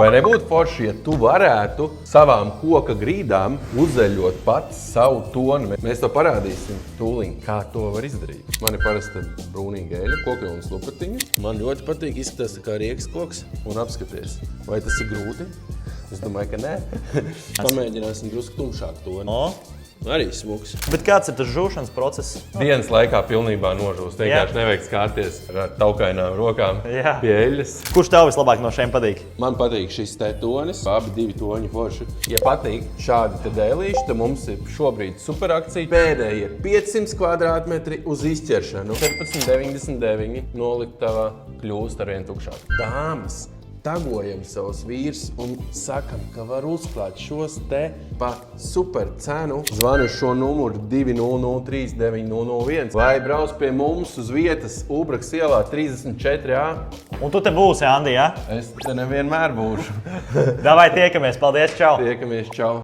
Vai nebūtu forši, ja tu varētu savām koka grīdām uzzeļot pats savu toni? Mēs to parādīsim tūliņ, kā to var izdarīt. Man ir parasta brūnīga eļa, kokvilnas lupatiņa. Man ļoti patīk, izskatās tā kā riekas koks. Un apskaties, vai tas ir grūti? Es domāju, ka nē. Pamēģināsim drusku tumšāk toni. Arī smuks. Bet kāds ir tas žūšanas process? Dienas laikā pilnībā nožūst. Vienkārši nevajag skārties ar taukainām rokām pie eļas. Kurš tev vislabāk no šiem patīk? Man patīk šis te tonis, abi divi toņi forši. Ja patīk šādi te dēlīši, tad mums ir šobrīd superakcija. Pēdējie 500 kvadrātmetri uz izķeršanu. 14,99 noliktavā kļūst arvien tukšāk. Dāmas! Tagojam savus vīrus un sakam, ka var uzklāt šos te pa super cenu. Zvani uz šo numuru 2003901 vai brauc pie mums uz vietas Ubraks ielā 34A. Un tu te būsi, Andi, ja? Es te nevienmēr būšu. Davai tiekamies, paldies, čau! Tiekamies, čau!